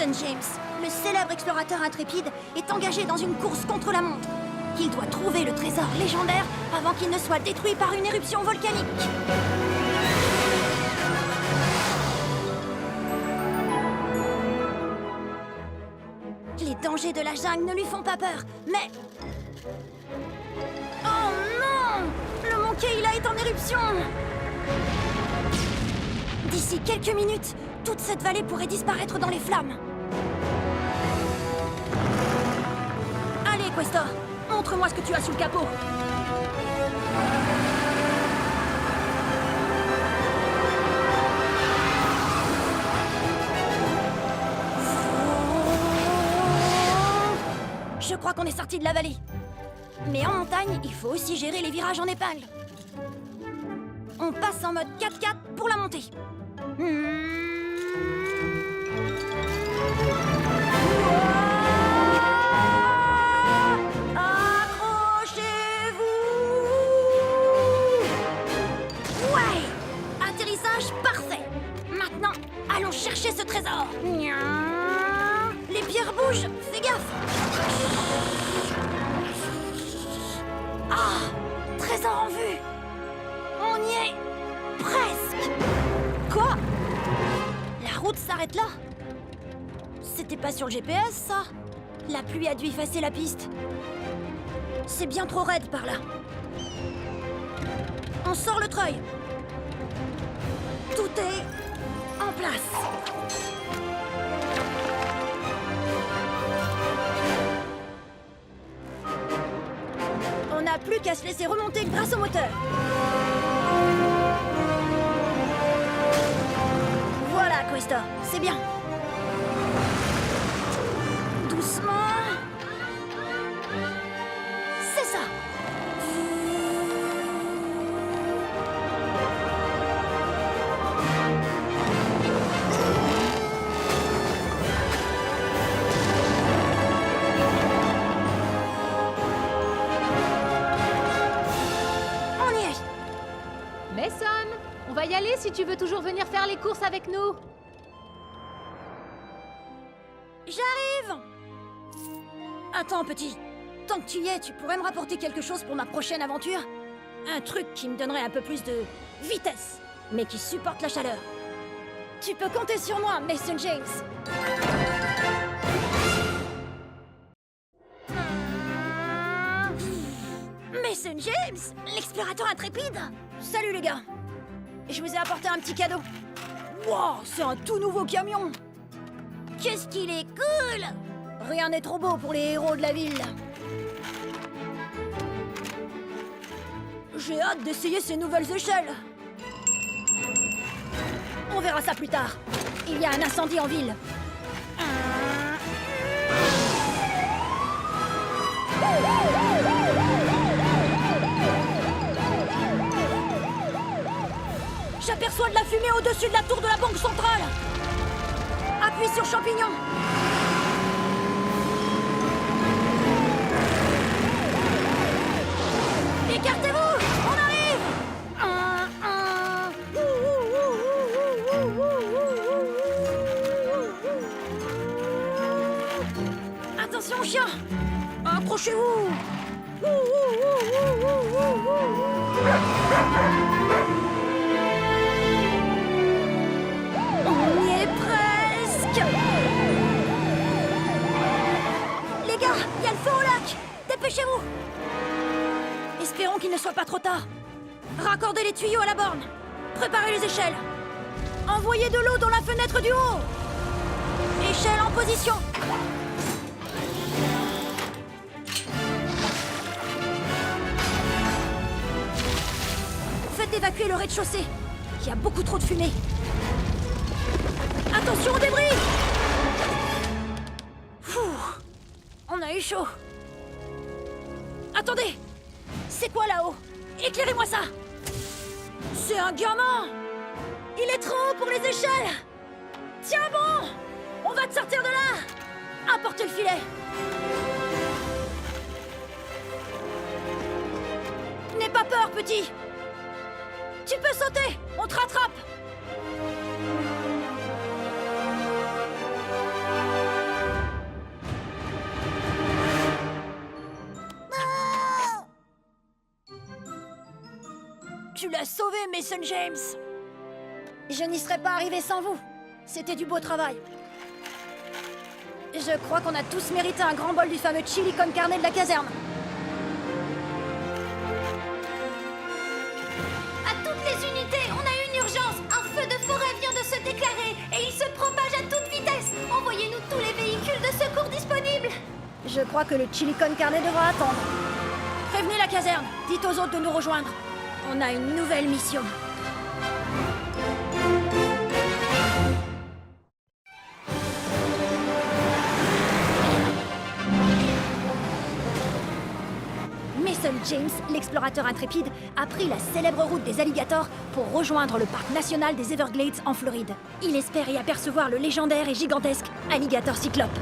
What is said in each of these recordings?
Mason James, le célèbre explorateur intrépide, est engagé dans une course contre la montre. Il doit trouver le trésor légendaire avant qu'il ne soit détruit par une éruption volcanique. Les dangers de la jungle ne lui font pas peur, mais... Oh non! Le Mont Kayla est en éruption! D'ici quelques minutes, toute cette vallée pourrait disparaître dans les flammes. Allez, Questor, montre-moi ce que tu as sous le capot. Je crois qu'on est sorti de la vallée. Mais en montagne, il faut aussi gérer les virages en épingle. On passe en mode 4x4 pour la montée. Accrochez-vous! Ouais! Atterrissage parfait. Maintenant, allons chercher ce trésor. Les pierres bougent, fais gaffe. Ah! Trésor en vue. On y est presque. Quoi? La route s'arrête là? C'était pas sur le GPS, ça? La pluie a dû effacer la piste. C'est bien trop raide par là. On sort le treuil. Tout est en place. On n'a plus qu'à se laisser remonter grâce au moteur. Voilà, Questor, c'est bien. Doucement. C'est ça. On y est. Mason, on va y aller si tu veux toujours venir faire les courses avec nous. J'arrive! Attends, petit. Tant que tu y es, tu pourrais me rapporter quelque chose pour ma prochaine aventure? Un truc qui me donnerait un peu plus de vitesse, mais qui supporte la chaleur. Tu peux compter sur moi, Mason James. Mason James, l'explorateur intrépide. Salut les gars. Je vous ai apporté un petit cadeau. Wow, c'est un tout nouveau camion. Qu'est-ce qu'il est cool! Rien n'est trop beau pour les héros de la ville. J'ai hâte d'essayer ces nouvelles échelles. On verra ça plus tard. Il y a un incendie en ville. J'aperçois de la fumée au-dessus de la tour de la banque centrale. Appuie sur champignon. Écartez-vous, on arrive. Attention, chien. Accrochez-vous. On y est presque. Les gars, il y a le feu au lac. Dépêchez-vous. Espérons qu'il ne soit pas trop tard. Raccordez les tuyaux à la borne. Préparez les échelles. Envoyez de l'eau dans la fenêtre du haut. Échelle en position. Faites évacuer le rez-de-chaussée. Il y a beaucoup trop de fumée. Attention aux débris. Fouh, on a eu chaud. Attendez. C'est quoi là-haut? Éclairez-moi ça. C'est un gamin. Il est trop haut pour les échelles. Tiens bon. On va te sortir de là. Apporte le filet. N'aie pas peur, petit. Tu peux sauter. On te rattrape. Tu l'as sauvé, Mason James. Je n'y serais pas arrivé sans vous. C'était du beau travail. Je crois qu'on a tous mérité un grand bol du fameux chili con carne de la caserne. À toutes les unités, on a une urgence. Un feu de forêt vient de se déclarer et il se propage à toute vitesse. Envoyez-nous tous les véhicules de secours disponibles. Je crois que le chili con carne devra attendre. Prévenez la caserne. Dites aux autres de nous rejoindre. On a une nouvelle mission. Mason James, l'explorateur intrépide, a pris la célèbre route des alligators pour rejoindre le parc national des Everglades en Floride. Il espère y apercevoir le légendaire et gigantesque alligator cyclope.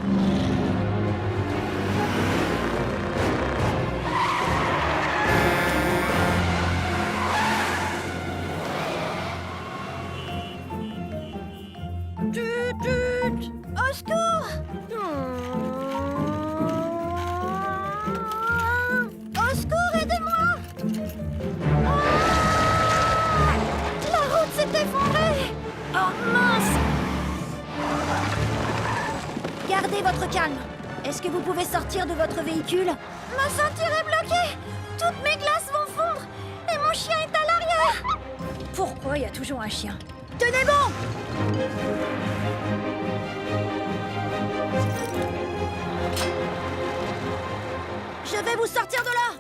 Au secours! Au secours, aidez-moi! La route s'est effondrée! Oh mince! Gardez votre calme. Est-ce que vous pouvez sortir de votre véhicule? Ma ceinture est bloquée! Toutes mes glaces vont fondre! Et mon chien est à l'arrière! Pourquoi il y a toujours un chien? Tenez bon! Je vais vous sortir de là!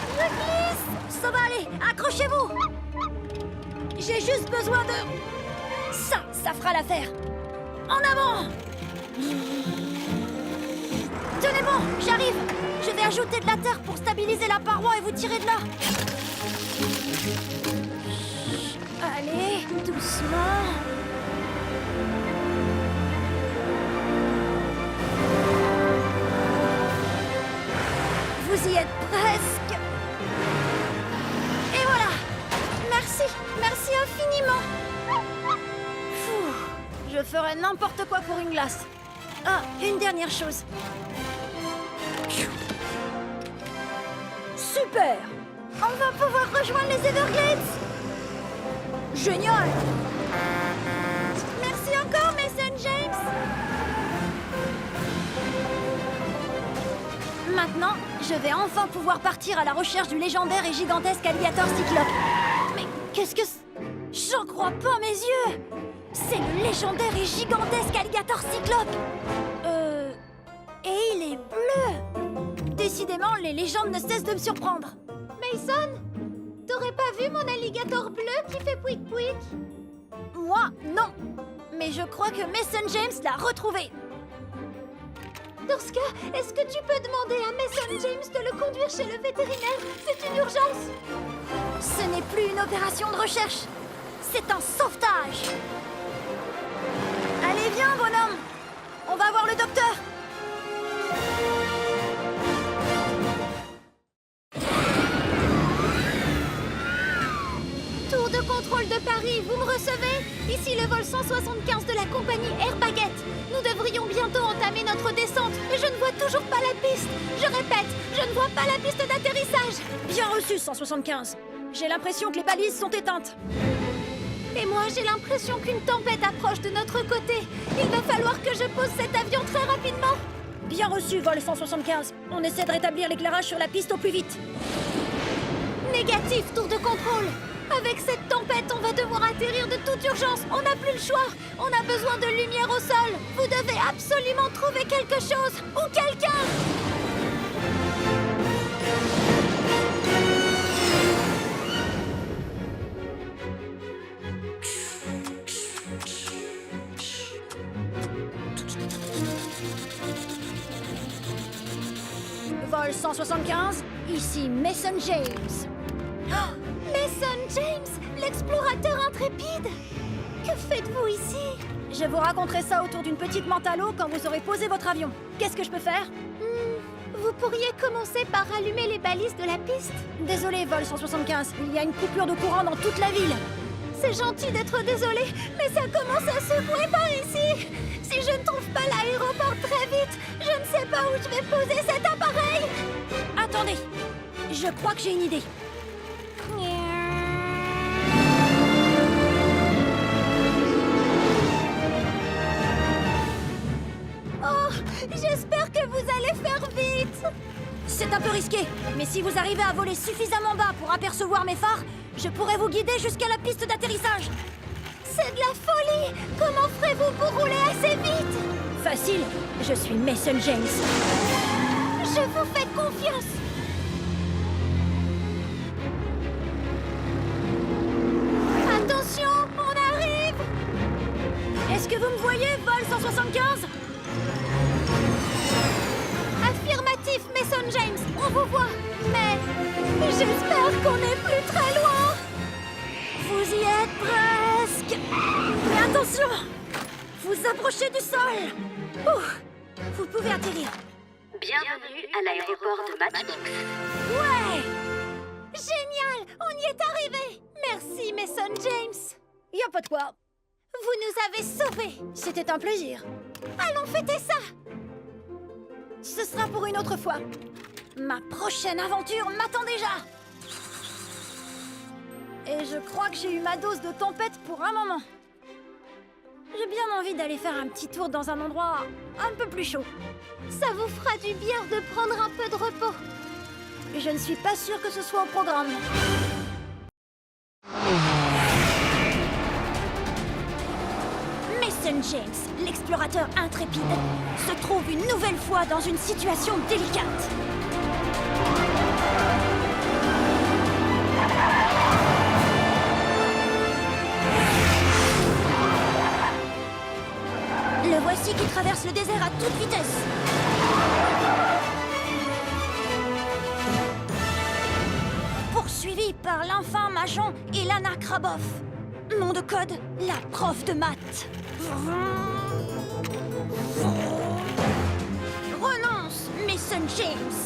Je glisse! Ça va aller, accrochez-vous! J'ai juste besoin de... Ça fera l'affaire! En avant! Tenez bon, j'arrive! Je vais ajouter de la terre pour stabiliser la paroi et vous tirer de là. Allez, doucement. Vous y êtes presque. Et voilà. Merci infiniment. Pfff, je ferais n'importe quoi pour une glace. Ah, une dernière chose. Super! On va pouvoir rejoindre les Everglades! Génial! Merci encore, Mason James! Maintenant, je vais enfin pouvoir partir à la recherche du légendaire et gigantesque alligator cyclope. Mais qu'est-ce que c'est? J'en crois pas mes yeux! C'est le légendaire et gigantesque alligator cyclope! Et il est bleu! Décidément, les légendes ne cessent de me surprendre. Mason, t'aurais pas vu mon alligator bleu qui fait pouic-pouic? Moi, non. Mais je crois que Mason James l'a retrouvé. Dorska, est-ce que tu peux demander à Mason James de le conduire chez le vétérinaire? C'est une urgence. Ce n'est plus une opération de recherche. C'est un sauvetage. Allez, viens, bonhomme. On va voir le docteur. Tour de contrôle de Paris, vous me recevez? Ici le vol 175 de la compagnie Air Baguette. Nous devrions bientôt entamer notre descente, mais je ne vois toujours pas la piste. Je répète, je ne vois pas la piste d'atterrissage. Bien reçu, 175. J'ai l'impression que les balises sont éteintes. Et moi, j'ai l'impression qu'une tempête approche de notre côté. Il va falloir que je pose cet avion très rapidement. Bien reçu, vol 175. On essaie de rétablir l'éclairage sur la piste au plus vite. Négatif, tour de contrôle. Avec cette tempête, on va devoir atterrir de toute urgence. On n'a plus le choix. On a besoin de lumière au sol. Vous devez absolument trouver quelque chose ou quelqu'un. Vol 175, ici Mason James. Oh, Mason James, l'explorateur intrépide. Que faites-vous ici? Je vous raconterai ça autour d'une petite menthe à l'eau quand vous aurez posé votre avion. Qu'est-ce que je peux faire? Vous pourriez commencer par allumer les balises de la piste? Désolé, vol 175, il y a une coupure de courant dans toute la ville. C'est gentil d'être désolé, mais ça commence à secouer par ici. Si je ne trouve pas l'aéroport très vite, je ne sais pas où je vais poser cet appareil. Attendez, je crois que j'ai une idée. Oh, j'espère que vous allez faire vite. C'est un peu risqué, mais si vous arrivez à voler suffisamment bas pour apercevoir mes phares, je pourrais vous guider jusqu'à la piste d'atterrissage. C'est de la folie. Comment ferez-vous pour rouler assez vite? Facile, je suis Mason James. Je vous fais confiance. Attention, on arrive. Est-ce que vous me voyez, vol 175? Affirmatif, Mason James, on vous voit. Mais j'espère qu'on n'est plus très loin. Vous y êtes presque. Mais attention, vous approchez du sol. Ouh, vous pouvez atterrir. Bienvenue à l'aéroport de Matchbox. Ouais. Génial, on y est arrivé. Merci, Mason James. Y a pas de quoi. Vous nous avez sauvés. C'était un plaisir. Allons fêter ça. Ce sera pour une autre fois. Ma prochaine aventure m'attend déjà. Et je crois que j'ai eu ma dose de tempête pour un moment. J'ai bien envie d'aller faire un petit tour dans un endroit un peu plus chaud. Ça vous fera du bien de prendre un peu de repos. Je ne suis pas sûre que ce soit au programme. Mason James, l'explorateur intrépide, se trouve une nouvelle fois dans une situation délicate. Le voici qui traverse le désert à toute vitesse. Poursuivi par l'infâme agent Elana Kraboff. Nom de code, la prof de maths. Renonce, Mason James.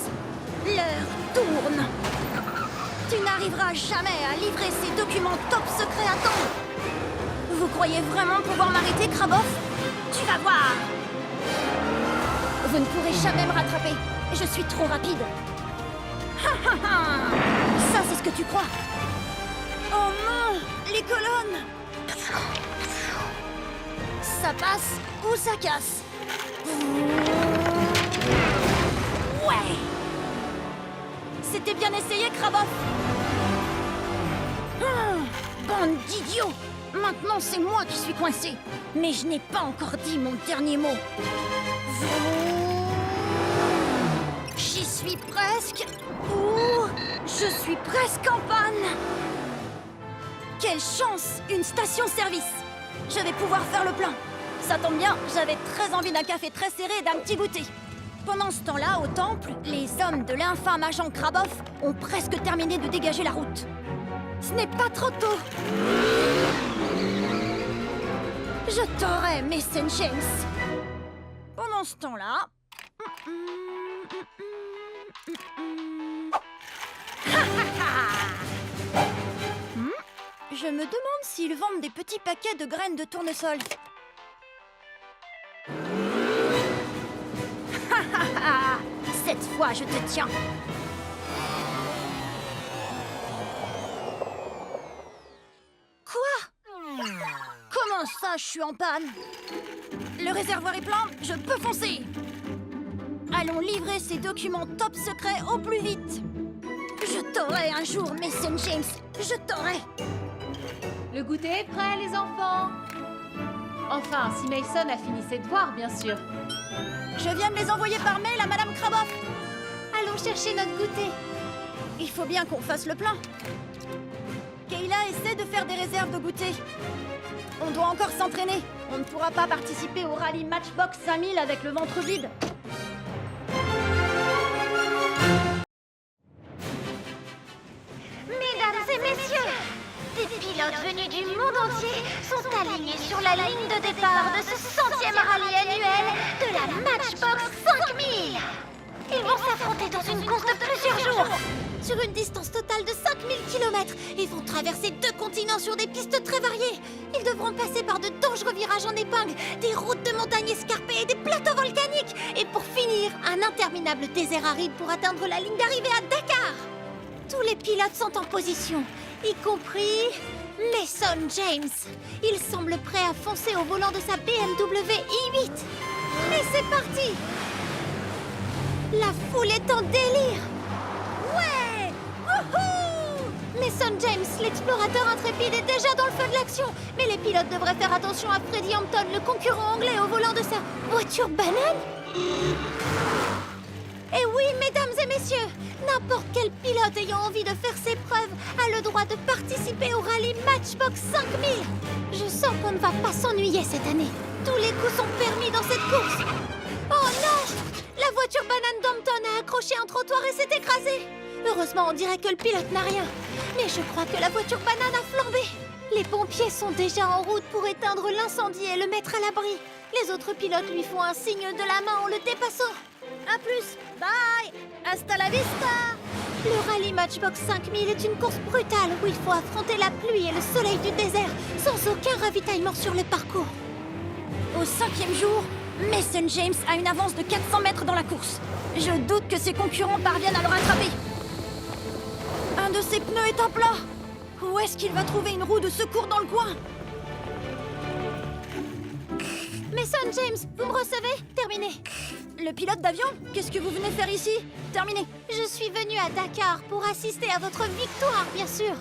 L'heure tourne. Tu n'arriveras jamais à livrer ces documents top secrets à temps. Vous croyez vraiment pouvoir m'arrêter, Kraboff? Tu vas voir. Vous ne pourrez jamais me rattraper. Je suis trop rapide. Ha ha ha. Ça, c'est ce que tu crois. Oh non, les colonnes. Ça passe ou ça casse. Ouais. C'était bien essayé, Kraboff. Bande d'idiots. Maintenant, c'est moi qui suis coincé. Mais je n'ai pas encore dit mon dernier mot. J'y suis presque. Ouh, je suis presque en panne. Quelle chance, une station-service. Je vais pouvoir faire le plein. Ça tombe bien, j'avais très envie d'un café très serré et d'un petit goûter. Pendant ce temps-là, au temple, les hommes de l'infâme agent Kraboff ont presque terminé de dégager la route. Ce n'est pas trop tôt. Je t'aurai, Mason James. Pendant ce temps-là... Je me demande s'ils vendent des petits paquets de graines de tournesol. Cette fois, je te tiens. Quoi? Comment ça, je suis en panne? Le réservoir est plein, je peux foncer. Allons livrer ces documents top secrets au plus vite. Je t'aurai un jour, Mason James. Je t'aurai. Le goûter est prêt, les enfants. Enfin, si Mason a fini ses devoirs, bien sûr. Je viens de les envoyer par mail à Madame Kraboff. Allons chercher notre goûter. Il faut bien qu'on fasse le plein. Kayla essaie de faire des réserves de goûter. On doit encore s'entraîner. On ne pourra pas participer au rallye Matchbox 5000 avec le ventre vide. Mesdames et messieurs, des pilotes venus du monde entier sont alignés sur la ligne de départ de ce 100e rallye annuel de la Matchbox 5000. Ils vont s'affronter dans une course de plusieurs jours. Sur une distance totale de 5000 km. Ils vont traverser 2 continents sur des pistes très variées. Ils devront passer par de dangereux virages en épingle, des routes de montagnes escarpées et des plateaux volcaniques. Et pour finir, un interminable désert aride pour atteindre la ligne d'arrivée à Dakar. Tous les pilotes sont en position, y compris Mason James. Il semble prêt à foncer au volant de sa BMW i8. Et c'est parti! La foule est en délire. Ouais! Wouhou! Mason James, l'explorateur intrépide, est déjà dans le feu de l'action. Mais les pilotes devraient faire attention à Freddie Hampton, le concurrent anglais au volant de sa voiture banane. Et oui, mesdames et messieurs, n'importe quel pilote ayant envie de faire ses preuves a le droit de participer au rallye Matchbox 5000. Je sens qu'on ne va pas s'ennuyer cette année. Tous les coups sont permis dans cette course. Oh non! La voiture banane d'Hampton a accroché un trottoir et s'est écrasée. Heureusement, on dirait que le pilote n'a rien. Mais je crois que la voiture banane a flambé. Les pompiers sont déjà en route pour éteindre l'incendie et le mettre à l'abri. Les autres pilotes lui font un signe de la main en le dépassant. A plus, bye, hasta la vista. Le rallye Matchbox 5000 est une course brutale où il faut affronter la pluie et le soleil du désert sans aucun ravitaillement sur le parcours. Au 5e jour, Mason James a une avance de 400 mètres dans la course. Je doute que ses concurrents parviennent à le rattraper. Un de ses pneus est à plat. Où est-ce qu'il va trouver une roue de secours dans le coin? Mason James, vous me recevez? Terminé. Le pilote d'avion? Qu'est-ce que vous venez faire ici? Terminé. Je suis venue à Dakar pour assister à votre victoire, bien sûr.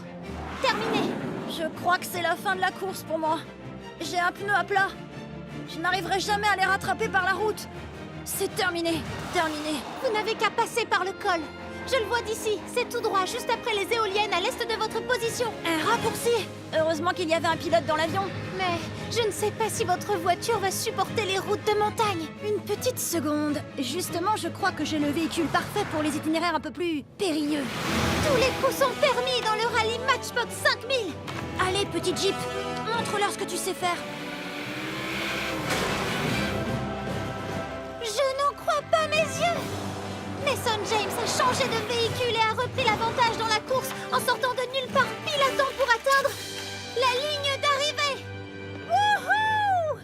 Terminé. Je crois que c'est la fin de la course pour moi. J'ai un pneu à plat. Je n'arriverai jamais à les rattraper par la route. C'est terminé. Terminé. Vous n'avez qu'à passer par le col. Je le vois d'ici. C'est tout droit, juste après les éoliennes, à l'est de votre position. Un raccourci. Heureusement qu'il y avait un pilote dans l'avion. Mais je ne sais pas si votre voiture va supporter les routes de montagne. Une petite seconde. Justement, je crois que j'ai le véhicule parfait pour les itinéraires un peu plus périlleux. Tous les coups sont permis dans le rallye Matchbox 5000. Allez, petit Jeep, montre-leur ce que tu sais faire. Je n'en crois pas mes yeux. Mason James a changé de véhicule et a repris l'avantage dans la course en sortant de nulle part pile à temps pour atteindre la ligne d'arrivée. Wouhou!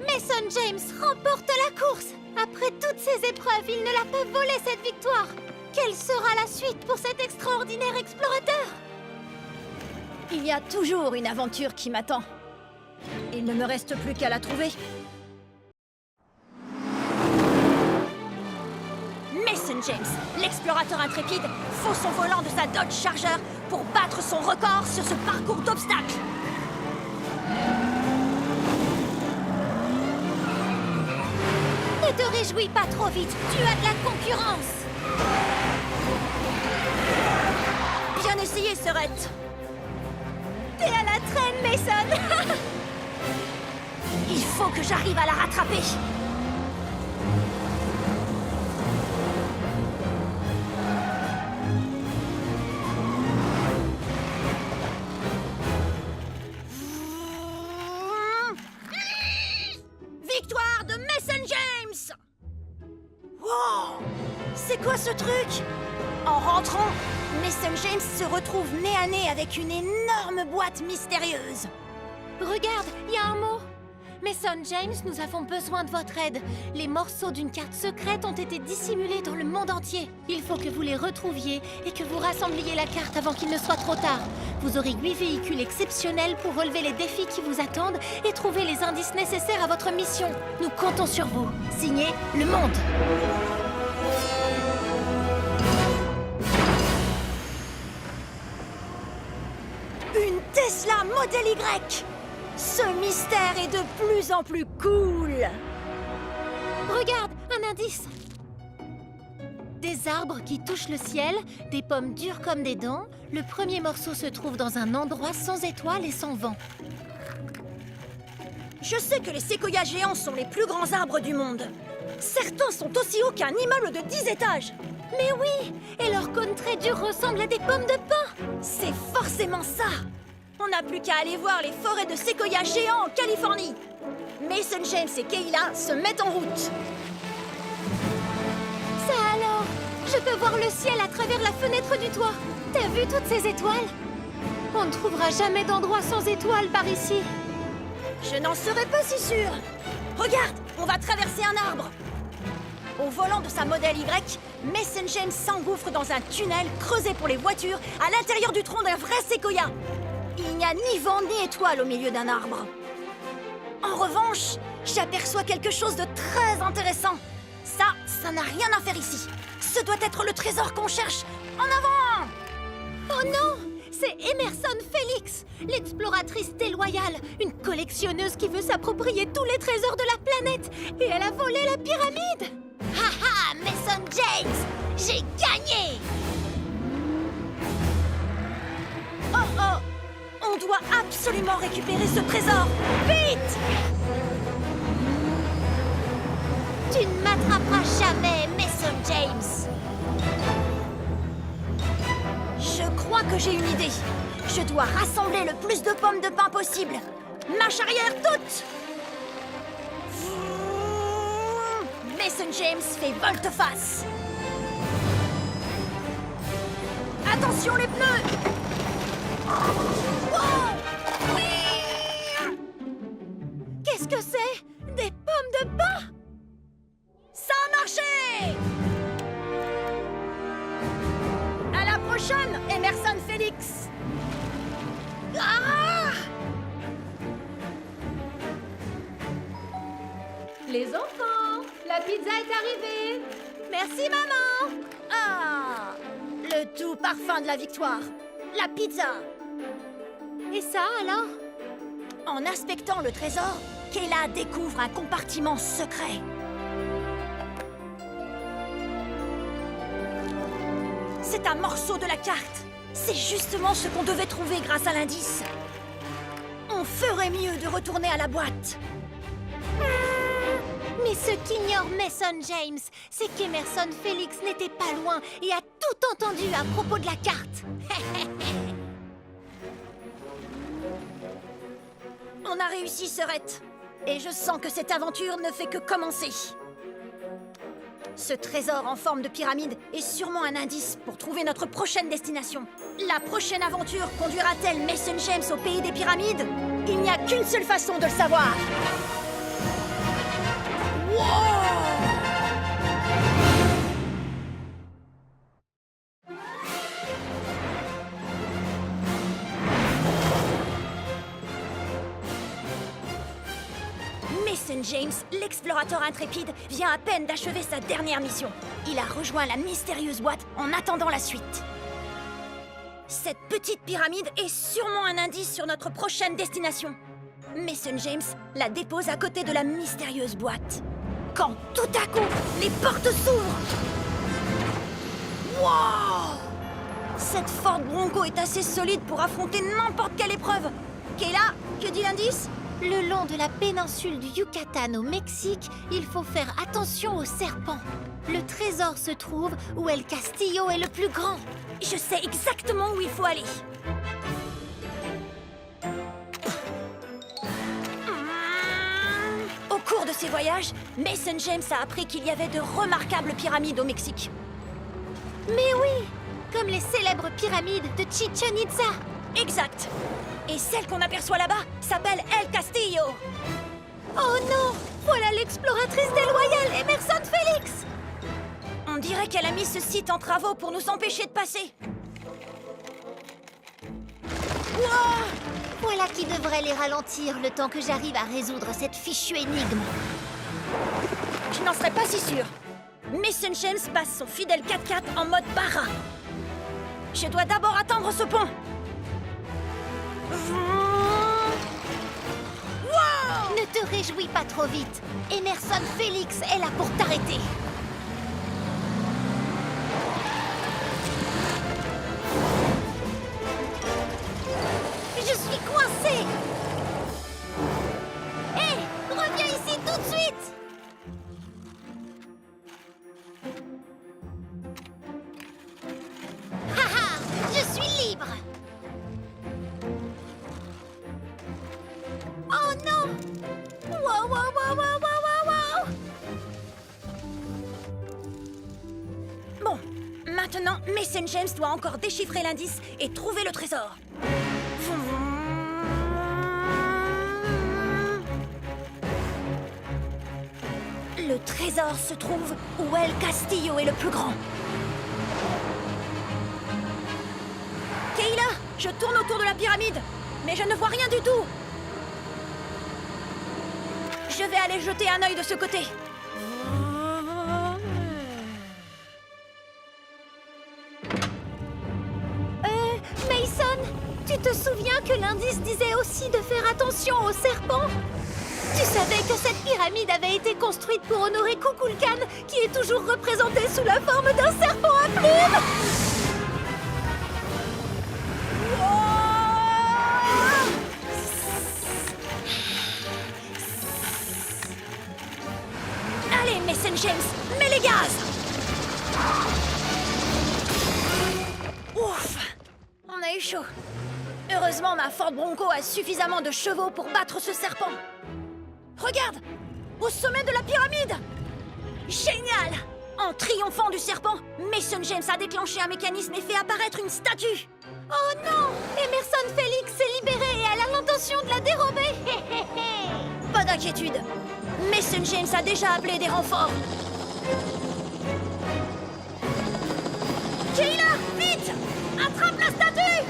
Mason James remporte la course. Après toutes ces épreuves, il ne l'a pas volé cette victoire. Quelle sera la suite pour cet extraordinaire explorateur? Il y a toujours une aventure qui m'attend. Il ne me reste plus qu'à la trouver. Mason James, l'explorateur intrépide, fausse au volant de sa Dodge Charger pour battre son record sur ce parcours d'obstacles. Ne te réjouis pas trop vite, tu as de la concurrence. Bien essayé, Serette. T'es à la traîne, Mason. Il faut que j'arrive à la rattraper. Victoire de Mason James! Wow! C'est quoi ce truc? En rentrant, Mason James se retrouve nez à nez avec une énorme boîte mystérieuse. Regarde, il y a un mot. Mason James, nous avons besoin de votre aide. Les morceaux d'une carte secrète ont été dissimulés dans le monde entier. Il faut que vous les retrouviez et que vous rassembliez la carte avant qu'il ne soit trop tard. Vous aurez 8 véhicules exceptionnels pour relever les défis qui vous attendent et trouver les indices nécessaires à votre mission. Nous comptons sur vous. Signé Le Monde. Une Tesla Model Y! Ce mystère est de plus en plus cool! Regarde, un indice. Des arbres qui touchent le ciel, des pommes dures comme des dents. Le premier morceau se trouve dans un endroit sans étoiles et sans vent. Je sais que les séquoias géants sont les plus grands arbres du monde. Certains sont aussi hauts qu'un immeuble de 10 étages. Mais oui! Et leurs cônes très durs ressemblent à des pommes de pin! C'est forcément ça! On n'a plus qu'à aller voir les forêts de séquoias géants en Californie. Mason James et Kayla se mettent en route. Ça alors! peux voir le ciel à travers la fenêtre du toit. T'as vu toutes ces étoiles? On ne trouvera jamais d'endroit sans étoiles par ici. Je n'en serais pas si sûre. Regarde, on va traverser un arbre. Au volant de sa modèle Y, Mason James s'engouffre dans un tunnel creusé pour les voitures à l'intérieur du tronc d'un vrai séquoia. Il n'y a ni vent ni étoile au milieu d'un arbre. En revanche, j'aperçois quelque chose de très intéressant. Ça n'a rien à faire ici. Ce doit être le trésor qu'on cherche. En avant! Oh non! C'est Emerson Félix, l'exploratrice déloyale, une collectionneuse qui veut s'approprier tous les trésors de la planète. Et elle a volé la pyramide! Haha, Mason James! J'ai gagné! Oh! On doit absolument récupérer ce trésor! Vite! Tu ne m'attraperas jamais, Mason James! Je crois que j'ai une idée. Je dois rassembler le plus de pommes de pin possible. Marche arrière toute! Mason James fait volte-face. Attention les pneus! Wow! Qu'est-ce que c'est? Des pommes de pin? Ça a marché! À la prochaine, Emerson Félix! Ah! Les enfants, la pizza est arrivée. Merci maman! Ah! Le doux parfum de la victoire. La pizza! Et ça alors? En inspectant le trésor, Kayla découvre un compartiment secret. C'est un morceau de la carte. C'est justement ce qu'on devait trouver grâce à l'indice. On ferait mieux de retourner à la boîte. Mais ce qu'ignore Mason James, c'est qu'Emerson Félix n'était pas loin et a tout entendu à propos de la carte. On a réussi, Sœurette. Et je sens que cette aventure ne fait que commencer. Ce trésor en forme de pyramide est sûrement un indice pour trouver notre prochaine destination. La prochaine aventure conduira-t-elle Mason James au pays des pyramides? Il n'y a qu'une seule façon de le savoir. Mason James, l'explorateur intrépide, vient à peine d'achever sa dernière mission. Il a rejoint la mystérieuse boîte en attendant la suite. Cette petite pyramide est sûrement un indice sur notre prochaine destination. Mason James la dépose à côté de la mystérieuse boîte. Quand tout à coup, les portes s'ouvrent. Wow! Cette Ford Bronco est assez solide pour affronter n'importe quelle épreuve. Kayla, que dit l'indice? Le long de la péninsule du Yucatan au Mexique, il faut faire attention aux serpents. Le trésor se trouve où El Castillo est le plus grand. Je sais exactement où il faut aller. Au cours de ses voyages, Mason James a appris qu'il y avait de remarquables pyramides au Mexique. Mais oui, comme les célèbres pyramides de Chichen Itza. Exact. Et celle qu'on aperçoit là-bas s'appelle El Castillo. Oh non! Voilà l'exploratrice déloyale, Emerson Félix! On dirait qu'elle a mis ce site en travaux pour nous empêcher de passer. Wow! Voilà qui devrait les ralentir le temps que j'arrive à résoudre cette fichue énigme. Je n'en serais pas si sûre. Mason James passe son fidèle 4x4 en mode barra. Je dois d'abord atteindre ce pont. Wow! Ne te réjouis pas trop vite. Emerson Félix est là pour t'arrêter. Je suis coincée. Hé, reviens ici tout de suite. Haha, je suis libre. Oh non! Wow, wow, wow, wow, wow, wow, wow! Bon, Maintenant, Mason James doit encore déchiffrer l'indice et trouver le trésor. Le trésor se trouve où El Castillo est le plus grand. Kayla, je tourne autour de la pyramide, mais je ne vois rien du tout. Je vais aller jeter un œil de ce côté. Mason, tu te souviens que l'indice disait aussi de faire attention aux serpents? Tu savais que cette pyramide avait été construite pour honorer Kukulkan, qui est toujours représenté sous la forme d'un serpent à plumes? Allez, Mason James, mets les gaz! Ouf! On a eu chaud. Heureusement, ma Ford Bronco a suffisamment de chevaux pour battre ce serpent. Regarde! Au sommet de la pyramide! Génial! En triomphant du serpent, Mason James a déclenché un mécanisme et fait apparaître une statue. Oh non! Emerson Félix s'est libéré et elle a l'intention de la dérober. Pas d'inquiétude. Mason James a déjà appelé des renforts. Kayla, vite! Attrape la statue!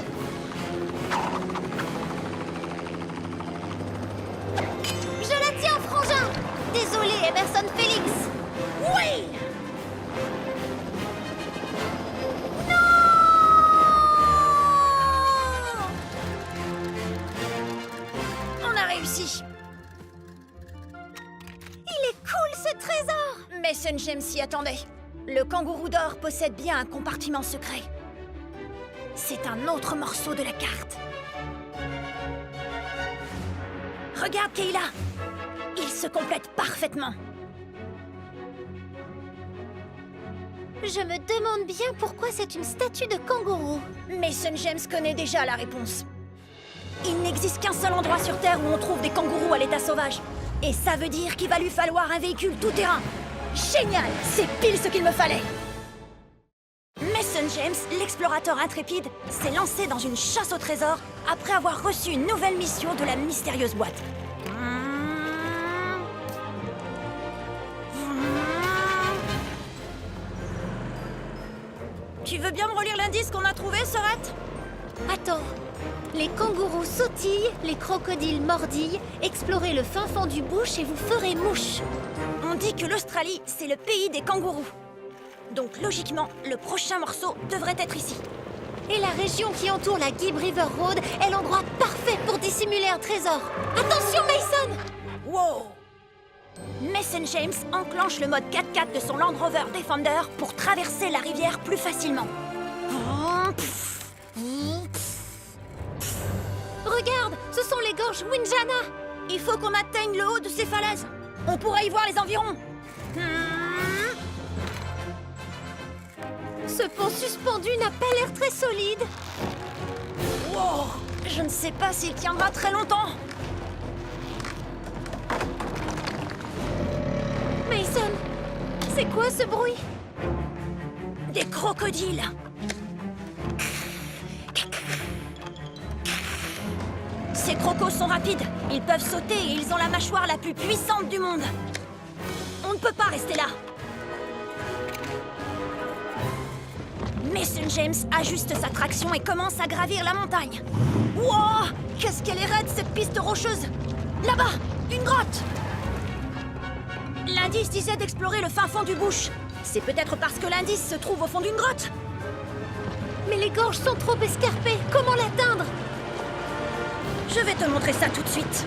Je la tiens, frangin! Désolé, Emerson Félix! Oui! On a réussi. Il est cool, ce trésor! Mason James s'y attendait. Le kangourou d'or possède bien un compartiment secret. C'est un autre morceau de la carte. Regarde, Kayla! Il se complète parfaitement. Je me demande bien pourquoi c'est une statue de kangourou. Mason James connaît déjà la réponse. Il n'existe qu'un seul endroit sur Terre où on trouve des kangourous à l'état sauvage. Et ça veut dire qu'il va lui falloir un véhicule tout-terrain. Génial! C'est pile ce qu'il me fallait! Mason James, l'explorateur intrépide, s'est lancé dans une chasse au trésor après avoir reçu une nouvelle mission de la mystérieuse boîte. Tu veux bien me relire l'indice qu'on a trouvé, Sorette? Attends. Les kangourous sautillent, les crocodiles mordillent, explorez le fin fond du bush et vous ferez mouche. On dit que l'Australie, c'est le pays des kangourous. Donc logiquement, le prochain morceau devrait être ici. Et la région qui entoure la Gibb River Road est l'endroit parfait pour dissimuler un trésor. Attention, Mason! Wow! Mason James enclenche le mode 4x4 de son Land Rover Defender pour traverser la rivière plus facilement. Regarde, ce sont les gorges Winjana. Il faut qu'on atteigne le haut de ces falaises. On pourrait y voir les environs. Ce pont suspendu n'a pas l'air très solide. Wow! Je ne sais pas s'il tiendra très longtemps. Mason, c'est quoi ce bruit? Des crocodiles. Ces crocos sont rapides. Ils peuvent sauter et ils ont la mâchoire la plus puissante du monde. On ne peut pas rester là. Mason James ajuste sa traction et commence à gravir la montagne. Wow! Qu'est-ce qu'elle est raide, cette piste rocheuse! Là-bas, une grotte! L'indice disait d'explorer le fin fond du bush. C'est peut-être parce que l'indice se trouve au fond d'une grotte. Mais les gorges sont trop escarpées. Comment l'atteindre? Je vais te montrer ça tout de suite.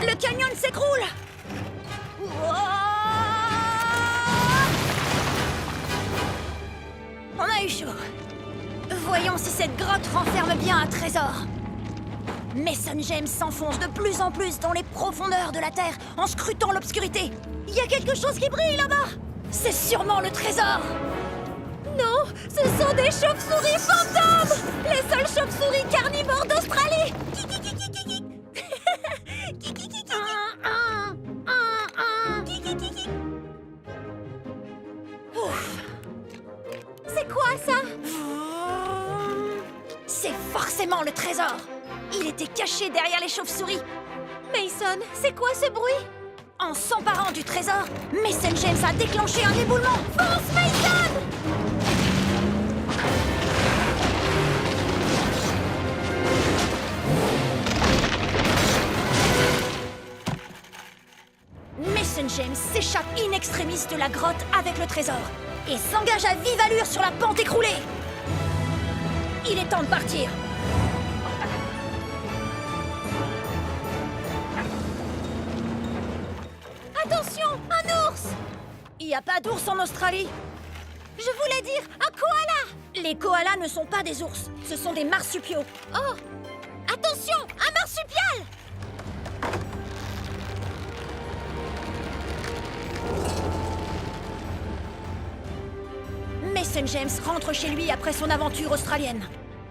Le canyon s'écroule! On a eu chaud. Voyons si cette grotte renferme bien un trésor. Mason James s'enfonce de plus en plus dans les profondeurs de la Terre en scrutant l'obscurité. Il y a quelque chose qui brille là-bas! C'est sûrement le trésor! Non, ce sont des chauves-souris fantômes! Les seules chauves-souris carnivores d'Australie! C'est forcément le trésor. Il était caché derrière les chauves-souris. Mason, c'est quoi ce bruit? En s'emparant du trésor, Mason James a déclenché un éboulement. Fonce, Mason! Mason James s'échappe in extremis de la grotte avec le trésor et s'engage à vive allure sur la pente écroulée. Il est temps de partir. Attention, un ours! Il n'y a pas d'ours en Australie. Je voulais dire un koala! Les koalas ne sont pas des ours, ce sont des marsupiaux. Oh! Attention, un marsupial! Mason James rentre chez lui après son aventure australienne.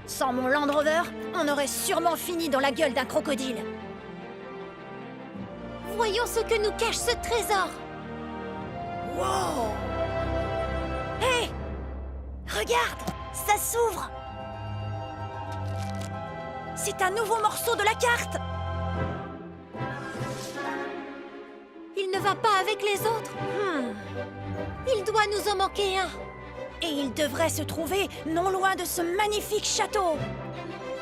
Sans mon Land Rover, on aurait sûrement fini dans la gueule d'un crocodile. Voyons ce que nous cache ce trésor. Wow! Hé! Regarde! Ça s'ouvre! C'est un nouveau morceau de la carte! Il ne va pas avec les autres. Il doit nous en manquer un. Et il devrait se trouver non loin de ce magnifique château.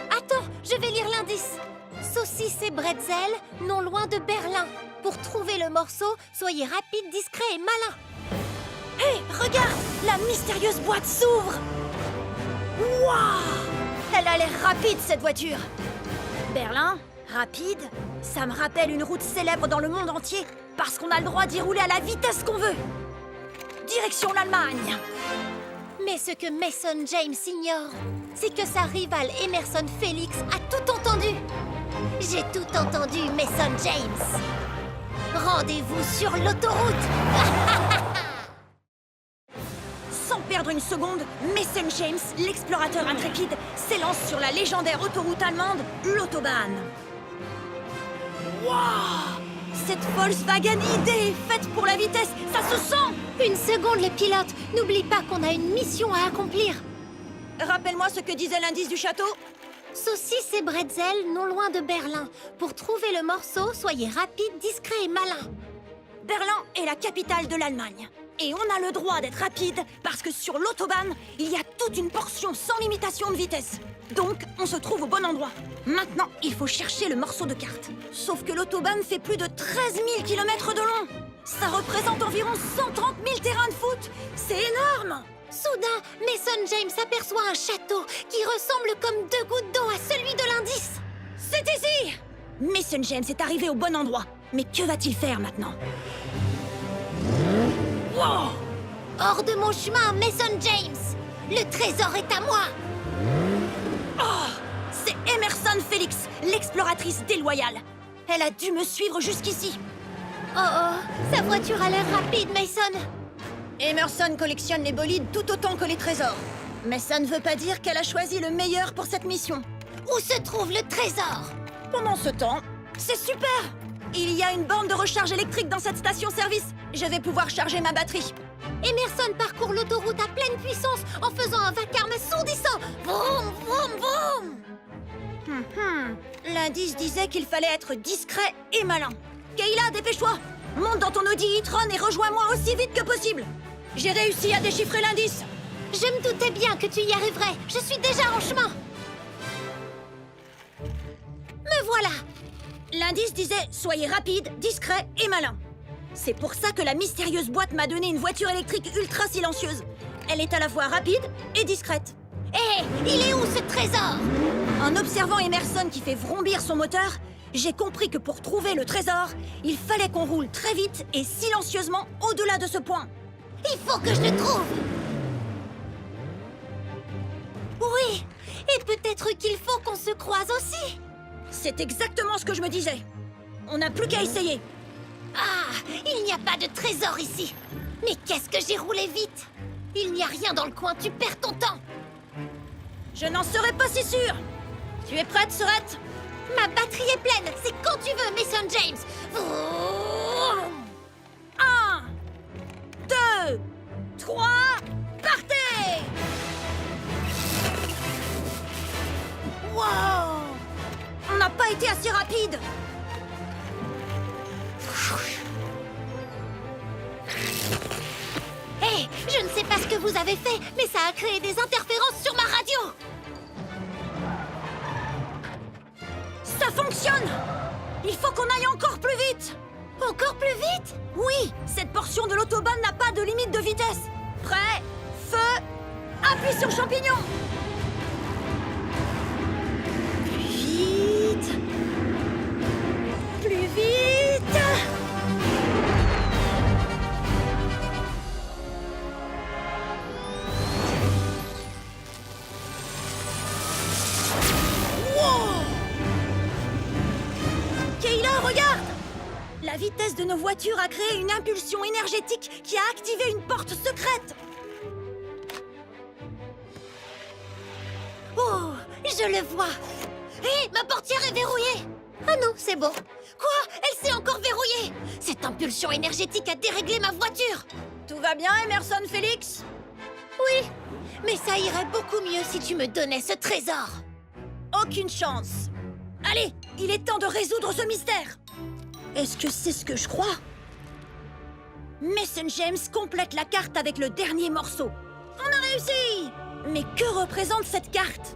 Attends, je vais lire l'indice. Saucisse et bretzel, non loin de Berlin. Pour trouver le morceau, soyez rapide, discret et malin. Hé, regarde! La mystérieuse boîte s'ouvre! Waouh! Elle a l'air rapide, cette voiture! Berlin, rapide, ça me rappelle une route célèbre dans le monde entier, parce qu'on a le droit d'y rouler à la vitesse qu'on veut. Direction l'Allemagne! Mais ce que Mason James ignore, c'est que sa rivale Emerson Félix a tout entendu. J'ai tout entendu, Mason James. Rendez-vous sur l'autoroute. Sans perdre une seconde, Mason James, l'explorateur intrépide, s'élance sur la légendaire autoroute allemande, l'Autobahn. Waouh! Cette Volkswagen ID est faite pour la vitesse, ça se sent! Une seconde, les pilotes. N'oublie pas qu'on a une mission à accomplir. Rappelle-moi ce que disait l'indice du château. Saucisse et bretzel, non loin de Berlin. Pour trouver le morceau, soyez rapide, discret et malin. Berlin est la capitale de l'Allemagne. Et on a le droit d'être rapide parce que sur l'autobahn, il y a toute une portion sans limitation de vitesse. Donc, on se trouve au bon endroit. Maintenant, il faut chercher le morceau de carte. Sauf que l'autobahn fait plus de 13 000 km de long. Ça représente environ 130 000 terrains de foot. C'est énorme! Soudain, Mason James aperçoit un château qui ressemble comme deux gouttes d'eau à celui de l'indice. C'est ici! Mason James est arrivé au bon endroit. Mais que va-t-il faire maintenant? Wow! Hors de mon chemin, Mason James! Le trésor est à moi! Oh! C'est Emerson Félix, l'exploratrice déloyale. Elle a dû me suivre jusqu'ici. Oh, sa voiture a l'air rapide, Mason! Emerson collectionne les bolides tout autant que les trésors. Mais ça ne veut pas dire qu'elle a choisi le meilleur pour cette mission. Où se trouve le trésor? Pendant ce temps, c'est super! Il y a une borne de recharge électrique dans cette station-service. Je vais pouvoir charger ma batterie. Emerson parcourt l'autoroute à pleine puissance en faisant un vacarme assourdissant. Vroom, vroom, vroom! L'indice disait qu'il fallait être discret et malin. Kayla, dépêche-toi! Monte dans ton Audi e-tron et rejoins-moi aussi vite que possible. J'ai réussi à déchiffrer l'indice. Je me doutais bien que tu y arriverais. Je suis déjà en chemin. Me voilà. L'indice disait « Soyez rapide, discret et malin ». C'est pour ça que la mystérieuse boîte m'a donné une voiture électrique ultra silencieuse. Elle est à la fois rapide et discrète. Hé, il est où ce trésor? En observant Emerson qui fait vrombir son moteur, j'ai compris que pour trouver le trésor, il fallait qu'on roule très vite et silencieusement au-delà de ce point. Il faut que je le trouve. Oui, et peut-être qu'il faut qu'on se croise aussi. C'est exactement ce que je me disais. On n'a plus qu'à essayer. Ah, il n'y a pas de trésor ici. Mais qu'est-ce que j'ai roulé vite. Il n'y a rien dans le coin, tu perds ton temps. Je n'en serais pas si sûre. Tu es prête, Sorette? Ma batterie est pleine, c'est quand tu veux, Mason James. Vroom. 1, 2, 3, partez! rapide. Hé, je ne sais pas ce que vous avez fait, mais ça a créé des interférences sur ma radio. Ça fonctionne. Il faut qu'on aille encore plus vite. Encore plus vite? Oui, cette portion de l'autobahn n'a pas de limite de vitesse. Prêt, feu, appuie sur champignon. Plus vite. Plus vite. Wow! Kayla, regarde! La vitesse de nos voitures a créé une impulsion énergétique qui a activé une porte secrète. Oh, je le vois. Hé, ma portière est verrouillée. Ah non, c'est bon. Quoi? Elle s'est encore verrouillée. Cette impulsion énergétique a déréglé ma voiture. Tout va bien, Emerson Félix? Oui, mais ça irait beaucoup mieux si tu me donnais ce trésor. Aucune chance. Allez, il est temps de résoudre ce mystère. Est-ce que c'est ce que je crois? Mason James complète la carte avec le dernier morceau. On a réussi! Mais que représente cette carte?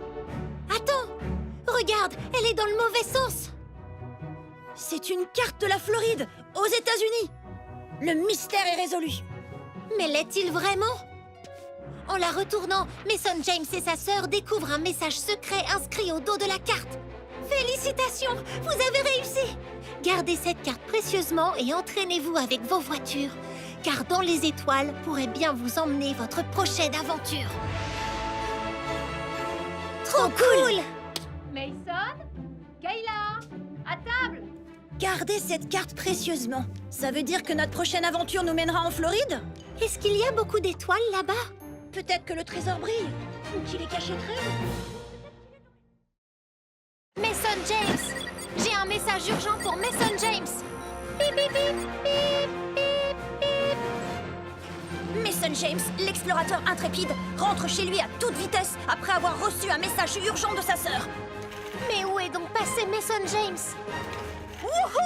Attends, regarde, elle est dans le mauvais sens. C'est une carte de la Floride, aux États-Unis. Le mystère est résolu. Mais l'est-il vraiment? En la retournant, Mason James et sa sœur découvrent un message secret inscrit au dos de la carte. Félicitations, vous avez réussi! Gardez cette carte précieusement et entraînez-vous avec vos voitures, car dans les étoiles pourrait bien vous emmener votre prochaine aventure. Trop cool! Mason? Kayla? À table? Gardez cette carte précieusement. Ça veut dire que notre prochaine aventure nous mènera en Floride? Est-ce qu'il y a beaucoup d'étoiles là-bas? Peut-être que le trésor brille, ou qu'il est caché très haut. Mason James! J'ai un message urgent pour Mason James! Bip, bip, bip, bip, bip, bip. Mason James, l'explorateur intrépide, rentre chez lui à toute vitesse après avoir reçu un message urgent de sa sœur. Mais où est donc passé Mason James? Wouhou!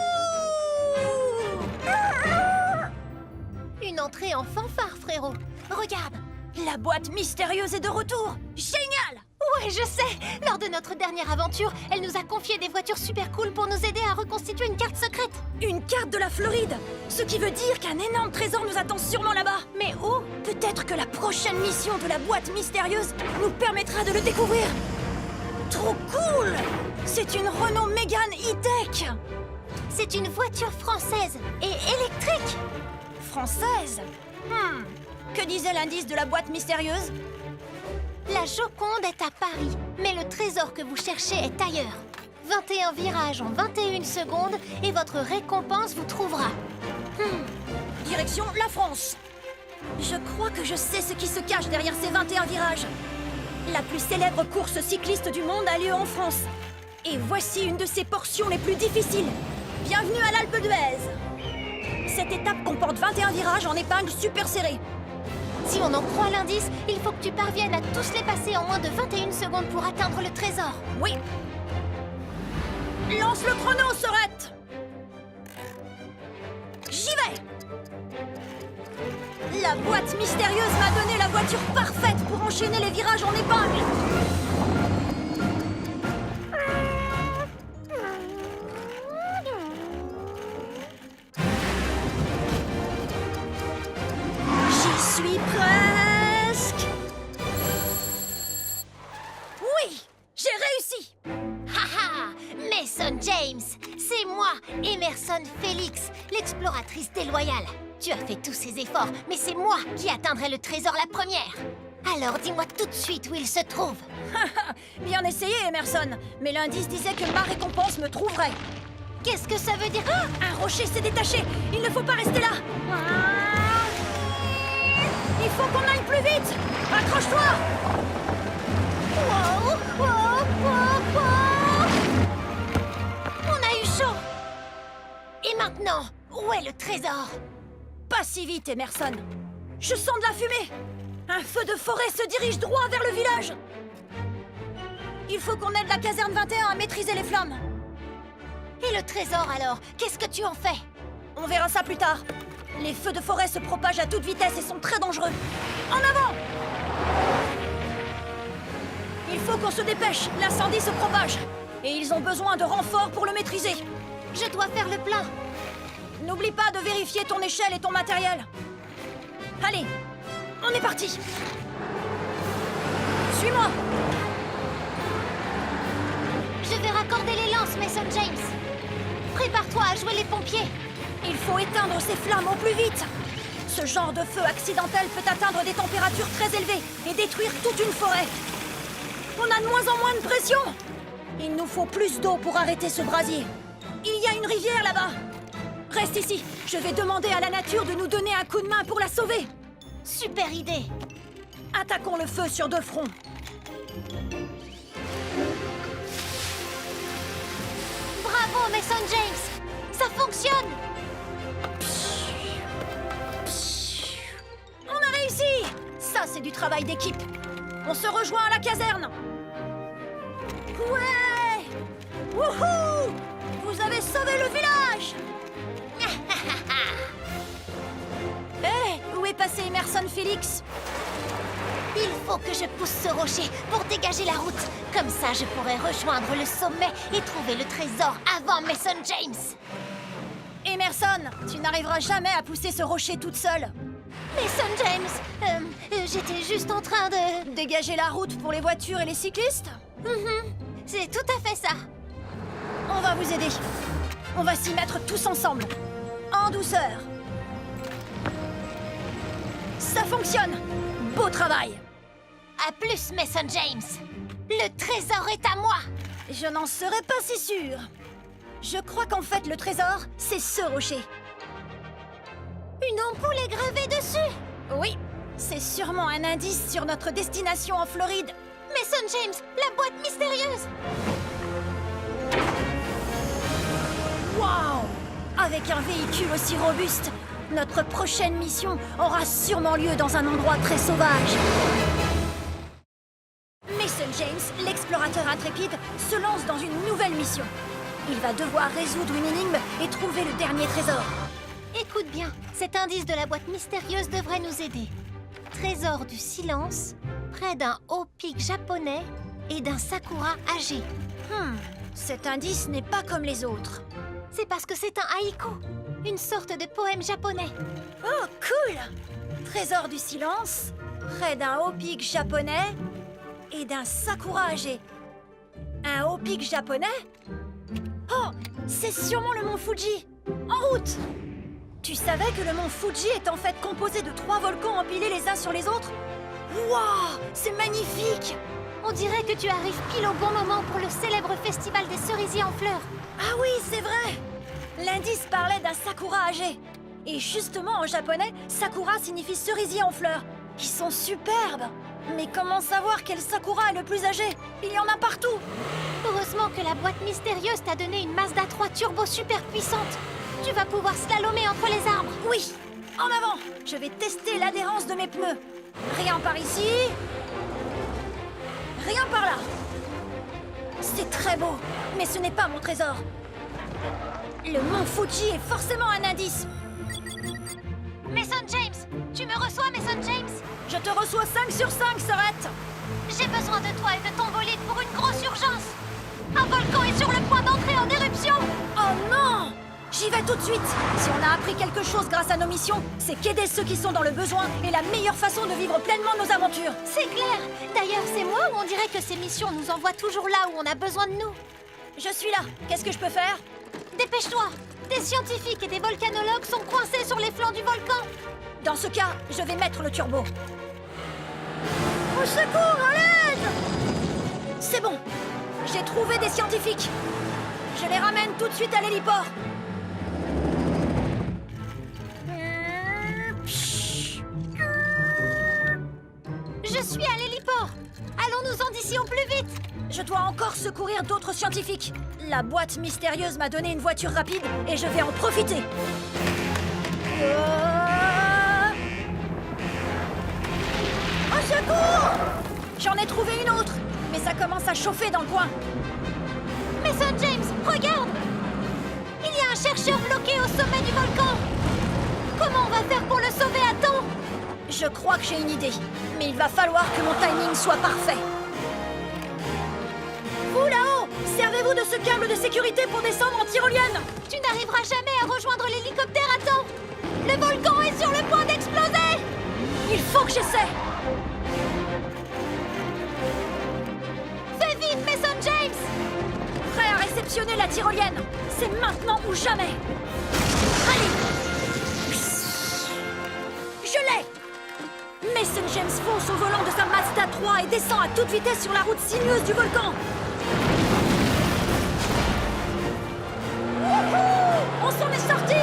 Une entrée en fanfare, frérot! Regarde! La boîte mystérieuse est de retour! Génial! Ouais, je sais! Lors de notre dernière aventure, elle nous a confié des voitures super cool pour nous aider à reconstituer une carte secrète! Une carte de la Floride! Ce qui veut dire qu'un énorme trésor nous attend sûrement là-bas! Mais où? Peut-être que la prochaine mission de la boîte mystérieuse nous permettra de le découvrir! Trop cool! C'est une Renault Mégane E-Tech! C'est une voiture française et électrique! Française? Que disait l'indice de la boîte mystérieuse? La Joconde est à Paris, mais le trésor que vous cherchez est ailleurs. 21 virages en 21 secondes et votre récompense vous trouvera. Direction la France! Je crois que je sais ce qui se cache derrière ces 21 virages. La plus célèbre course cycliste du monde a lieu en France. Et voici une de ses portions les plus difficiles. Bienvenue à l'Alpe d'Huez. Cette étape comporte 21 virages en épingle super serrées. Si on en croit l'indice, il faut que tu parviennes à tous les passer en moins de 21 secondes pour atteindre le trésor. Oui. Lance le chrono, Sorette. J'y vais. La boîte mystérieuse m'a donné la voiture parfaite pour enchaîner les virages en épingle. J'y suis presque. Oui, j'ai réussi. Haha! Mason James! C'est moi, Emerson Félix, l'exploratrice déloyale. Tu as fait tous ces efforts, mais c'est moi qui atteindrai le trésor la première. Alors dis-moi tout de suite où il se trouve. Bien essayé, Emerson. Mais l'indice disait que ma récompense me trouverait. Qu'est-ce que ça veut dire? Ah, un rocher s'est détaché. Il ne faut pas rester là. Il faut qu'on aille plus vite. Accroche-toi. Wow, wow, wow, wow. On a eu chaud. Et maintenant, où est le trésor? Pas si vite, Emerson. Je sens de la fumée. Un feu de forêt se dirige droit vers le village. Il faut qu'on aide la caserne 21 à maîtriser les flammes. Et le trésor alors? Qu'est-ce que tu en fais? On verra ça plus tard. Les feux de forêt se propagent à toute vitesse et sont très dangereux. En avant! Il faut qu'on se dépêche, l'incendie se propage. Et ils ont besoin de renforts pour le maîtriser. Je dois faire le plein. N'oublie pas de vérifier ton échelle et ton matériel. Allez, on est parti. Suis-moi. Je vais raccorder les lances, Mason James. Prépare-toi à jouer les pompiers. Il faut éteindre ces flammes au plus vite. Ce genre de feu accidentel peut atteindre des températures très élevées et détruire toute une forêt. On a de moins en moins de pression. Il nous faut plus d'eau pour arrêter ce brasier. Il y a une rivière là-bas. Reste ici. Je vais demander à la nature de nous donner un coup de main pour la sauver. Super idée. Attaquons le feu sur deux fronts. Bravo, Mason James. Ça fonctionne. On a réussi. Ça, c'est du travail d'équipe. On se rejoint à la caserne. Ouais! Wouhou! Vous avez sauvé le village! Hé, où est passé Emerson Félix? Il faut que je pousse ce rocher pour dégager la route. Comme ça, je pourrai rejoindre le sommet et trouver le trésor avant Mason James. Emerson, tu n'arriveras jamais à pousser ce rocher toute seule. Mason James, j'étais juste en train de... Dégager la route pour les voitures et les cyclistes? C'est tout à fait ça. On va vous aider. On va s'y mettre tous ensemble. En douceur. Ça fonctionne. Beau travail. À plus, Mason James. Le trésor est à moi. Je n'en serais pas si sûre. Je crois qu'en fait, le trésor, c'est ce rocher. Une ampoule est gravée dessus. Oui, c'est sûrement un indice sur notre destination en Floride. Mason James, la boîte mystérieuse. Waouh! Avec un véhicule aussi robuste, notre prochaine mission aura sûrement lieu dans un endroit très sauvage. Mason James, l'explorateur intrépide, se lance dans une nouvelle mission. Il va devoir résoudre une énigme et trouver le dernier trésor. Écoute bien, cet indice de la boîte mystérieuse devrait nous aider. Trésor du silence, près d'un haut pic japonais et d'un sakura âgé. Cet indice n'est pas comme les autres. C'est parce que c'est un haïku, une sorte de poème japonais. Oh, cool! Trésor du silence, près d'un haut pic japonais et d'un sakura âgé. Un haut pic japonais? Oh, c'est sûrement le mont Fuji. En route! Tu savais que le mont Fuji est en fait composé de 3 volcans empilés les uns sur les autres? Waouh! C'est magnifique! On dirait que tu arrives pile au bon moment pour le célèbre festival des cerisiers en fleurs. Ah oui, c'est vrai! L'indice parlait d'un sakura âgé. Et justement, en japonais, sakura signifie cerisier en fleurs, qui sont superbes. Mais comment savoir quel sakura est le plus âgé? Il y en a partout! Heureusement que la boîte mystérieuse t'a donné une Mazda 3 turbo super puissante. Tu vas pouvoir slalomer entre les arbres. Oui! En avant! Je vais tester l'adhérence de mes pneus. Rien par ici. Rien par là. C'est très beau, mais ce n'est pas mon trésor. Le mont Fuji est forcément un indice. Mason James, tu me reçois, Mason James? Je te reçois 5 sur 5, Sorette. J'ai besoin de toi et de ton bolide pour une grosse urgence. Un volcan est sur le point d'entrer en éruption. Oh non! J'y vais tout de suite. Si on a appris quelque chose grâce à nos missions, c'est qu'aider ceux qui sont dans le besoin est la meilleure façon de vivre pleinement nos aventures. C'est clair. D'ailleurs, c'est moi ou on dirait que ces missions nous envoient toujours là où on a besoin de nous? Je suis là. Qu'est-ce que je peux faire? Dépêche-toi. Des scientifiques et des volcanologues sont coincés sur les flancs du volcan. Dans ce cas, je vais mettre le turbo. Au secours, à l'aide! C'est bon. J'ai trouvé des scientifiques. Je les ramène tout de suite à l'héliport. Je suis à l'héliport. Allons-nous-en d'ici au plus vite. Je dois encore secourir d'autres scientifiques. La boîte mystérieuse m'a donné une voiture rapide et je vais en profiter. Au secours! J'en ai trouvé une autre, mais ça commence à chauffer dans le coin. Mason James, regarde! Aisha bloqué au sommet du volcan. Comment on va faire pour le sauver à temps? Je crois que j'ai une idée, mais il va falloir que mon timing soit parfait. Vous là-haut, servez-vous de ce câble de sécurité pour descendre en tyrolienne. Tu n'arriveras jamais à rejoindre l'hélicoptère à temps. Le volcan est sur le point d'exploser. Il faut que j'essaie. Fais vite, Mason James. Prêt à réceptionner la tyrolienne. C'est maintenant ou jamais. Allez. Je l'ai. Mason James fonce au volant de sa Mazda 3 et descend à toute vitesse sur la route sinueuse du volcan. Wouhou! On s'en est sorti!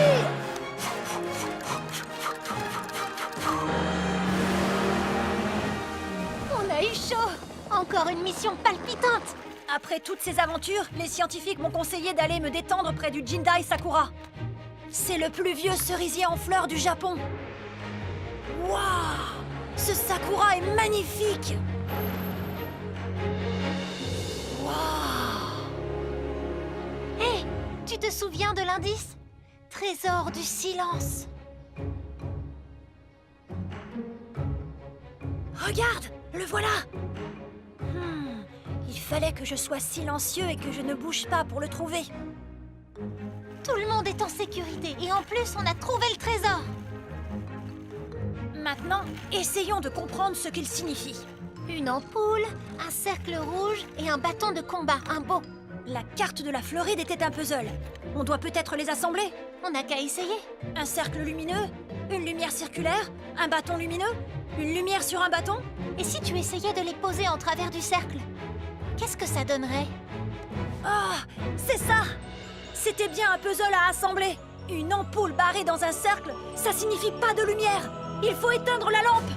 On a eu chaud. Encore une mission palpitante. Après toutes ces aventures, les scientifiques m'ont conseillé d'aller me détendre près du Jindai Sakura. C'est le plus vieux cerisier en fleurs du Japon. Waouh! Ce sakura est magnifique! Waouh! Hé, tu te souviens de l'indice? Trésor du silence. Regarde! Le voilà! Il fallait que je sois silencieux et que je ne bouge pas pour le trouver. Tout le monde est en sécurité et en plus on a trouvé le trésor. Maintenant, essayons de comprendre ce qu'il signifie. Une ampoule, un cercle rouge et un bâton de combat, un beau. La carte de la Floride était un puzzle. On doit peut-être les assembler. On n'a qu'à essayer. Un cercle lumineux, une lumière circulaire, un bâton lumineux, une lumière sur un bâton. Et si tu essayais de les poser en travers du cercle? Qu'est-ce que ça donnerait? Ah, c'est ça! C'était bien un puzzle à assembler. Une ampoule barrée dans un cercle, ça signifie pas de lumière. Il faut éteindre la lampe.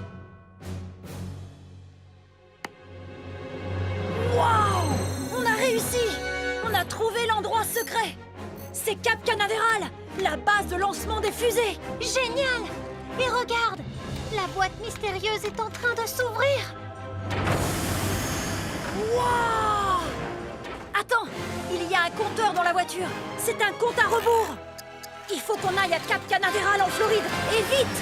Waouh! On a réussi! On a trouvé l'endroit secret. C'est Cap Canaveral, la base de lancement des fusées. Génial! Et regarde! La boîte mystérieuse est en train de s'ouvrir. Waouh! Attends, il y a un compteur dans la voiture. C'est un compte à rebours. Il faut qu'on aille à Cap Canaveral en Floride, et vite!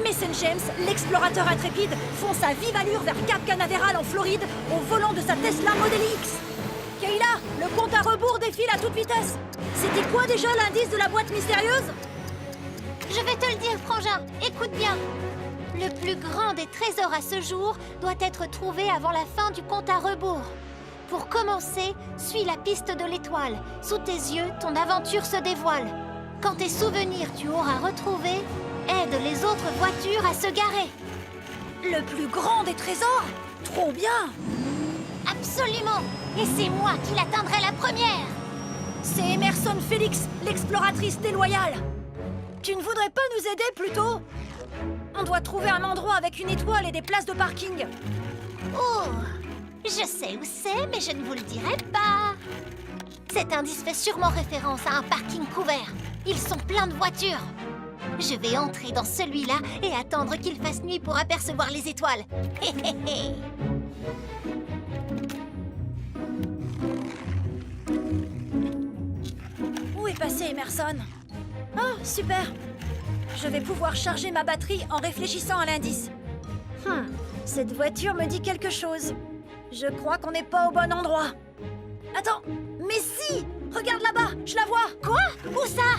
Mason James, l'explorateur intrépide, fonce à vive allure vers Cap Canaveral en Floride au volant de sa Tesla Model X. Kayla, le compte à rebours défile à toute vitesse. C'était quoi déjà l'indice de la boîte mystérieuse? Je vais te le dire, frangin. Écoute bien. Le plus grand des trésors à ce jour doit être trouvé avant la fin du compte à rebours. Pour commencer, suis la piste de l'étoile. Sous tes yeux, ton aventure se dévoile. Quand tes souvenirs tu auras retrouvés, aide les autres voitures à se garer. Le plus grand des trésors? Trop bien! Absolument! Et c'est moi qui l'atteindrai la première! C'est Emerson Félix, l'exploratrice déloyale. Tu ne voudrais pas nous aider plutôt? On doit trouver un endroit avec une étoile et des places de parking. Oh! Je sais où c'est, mais je ne vous le dirai pas. Cet indice fait sûrement référence à un parking couvert. Ils sont pleins de voitures. Je vais entrer dans celui-là et attendre qu'il fasse nuit pour apercevoir les étoiles. Hé hé hé! Où est passé Emerson? Oh, super! Je vais pouvoir charger ma batterie en réfléchissant à l'indice. Cette voiture me dit quelque chose. Je crois qu'on n'est pas au bon endroit. Attends, mais si! Regarde là-bas, je la vois! Quoi? Où ça?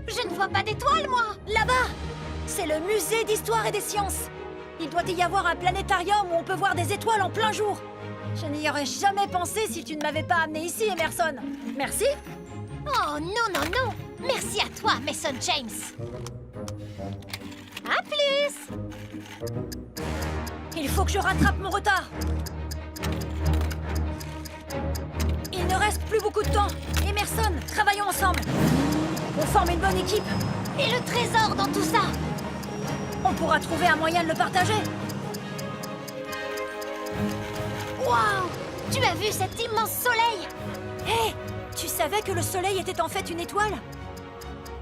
Je ne vois pas d'étoiles, moi! Là-bas! C'est le musée d'histoire et des sciences. Il doit y avoir un planétarium où on peut voir des étoiles en plein jour. Je n'y aurais jamais pensé si tu ne m'avais pas amené ici, Emerson. Merci. Oh non, non, non! Merci à toi, Mason James! À plus! Il faut que je rattrape mon retard. Il ne reste plus beaucoup de temps. Emerson, travaillons ensemble. On forme une bonne équipe. Et le trésor dans tout ça? On pourra trouver un moyen de le partager. Waouh! Tu as vu cet immense soleil? Hé! Tu savais que le soleil était en fait une étoile?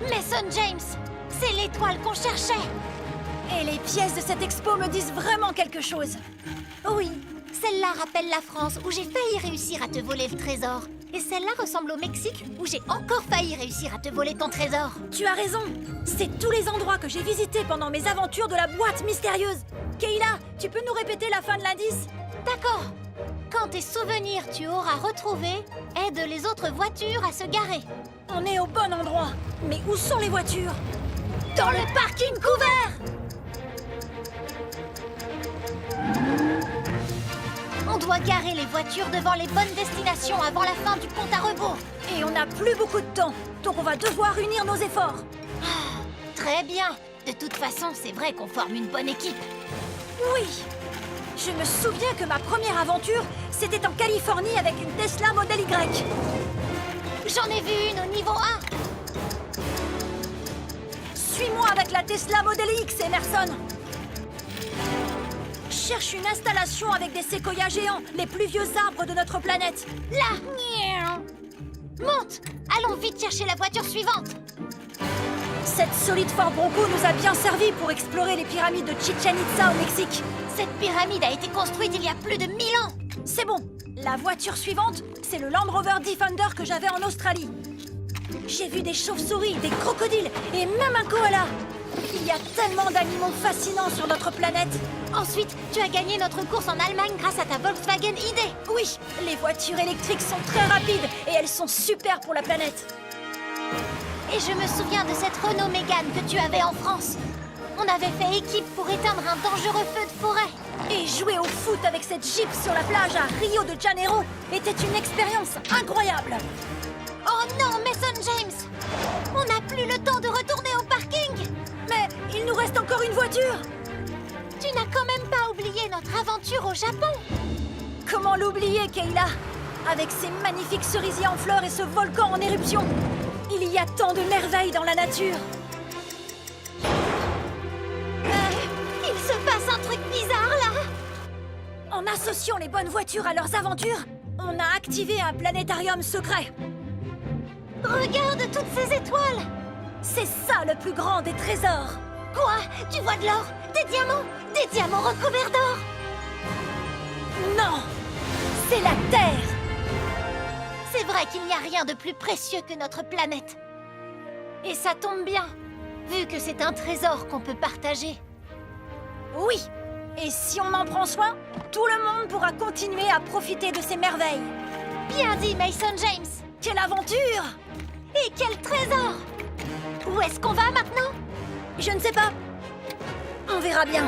Mason James, c'est l'étoile qu'on cherchait! Et les pièces de cette expo me disent vraiment quelque chose. Oui, Celle-là rappelle la France, où j'ai failli réussir à te voler le trésor. Et celle-là ressemble au Mexique, où j'ai encore failli réussir à te voler ton trésor. Tu as raison. C'est tous les endroits que j'ai visités pendant mes aventures de la boîte mystérieuse. Kayla, tu peux nous répéter la fin de l'indice? D'accord. Quand tes souvenirs tu auras retrouvés, aide les autres voitures à se garer. On est au bon endroit. Mais où sont les voitures? Dans le parking couvert! On doit garer les voitures devant les bonnes destinations avant la fin du compte à rebours. Et on n'a plus beaucoup de temps, donc on va devoir unir nos efforts. Très bien. De toute façon, c'est vrai qu'on forme une bonne équipe. Oui! Je me souviens que ma première aventure, c'était en Californie avec une Tesla Model Y. J'en ai vu une au niveau 1. Suis-moi avec la Tesla Model X, Emerson. Cherche une installation avec des séquoias géants, les plus vieux arbres de notre planète. Là. Monte. Allons vite chercher la voiture suivante. Cette solide Ford Bronco nous a bien servi pour explorer les pyramides de Chichen Itza au Mexique. Cette pyramide a été construite il y a plus de 1000 ans. C'est bon. La voiture suivante, c'est le Land Rover Defender que j'avais en Australie. J'ai vu des chauves-souris, des crocodiles et même un koala. Il y a tellement d'animaux fascinants sur notre planète. Ensuite, tu as gagné notre course en Allemagne grâce à ta Volkswagen ID. Oui, les voitures électriques sont très rapides et elles sont super pour la planète. Et je me souviens de cette Renault Mégane que tu avais en France. On avait fait équipe pour éteindre un dangereux feu de forêt. Et jouer au foot avec cette Jeep sur la plage à Rio de Janeiro était une expérience incroyable. Oh non, Mason James! On n'a plus le temps de retourner au parking! Mais il nous reste encore une voiture. Tu n'as quand même pas oublié notre aventure au Japon! Comment l'oublier, Kayla? Avec ces magnifiques cerisiers en fleurs et ce volcan en éruption, il y a tant de merveilles dans la nature. Il se passe un truc bizarre là! En associant les bonnes voitures à leurs aventures, on a activé un planétarium secret. Regarde toutes ces étoiles! C'est ça le plus grand des trésors. Quoi? Tu vois de l'or? Des diamants? Des diamants recouverts d'or? Non! C'est la Terre! C'est vrai qu'il n'y a rien de plus précieux que notre planète. Et ça tombe bien, vu que c'est un trésor qu'on peut partager. Oui! Et si on en prend soin, tout le monde pourra continuer à profiter de ces merveilles. Bien dit, Mason James! Quelle aventure! Et quel trésor! Où est-ce qu'on va maintenant? Je ne sais pas. On verra bien.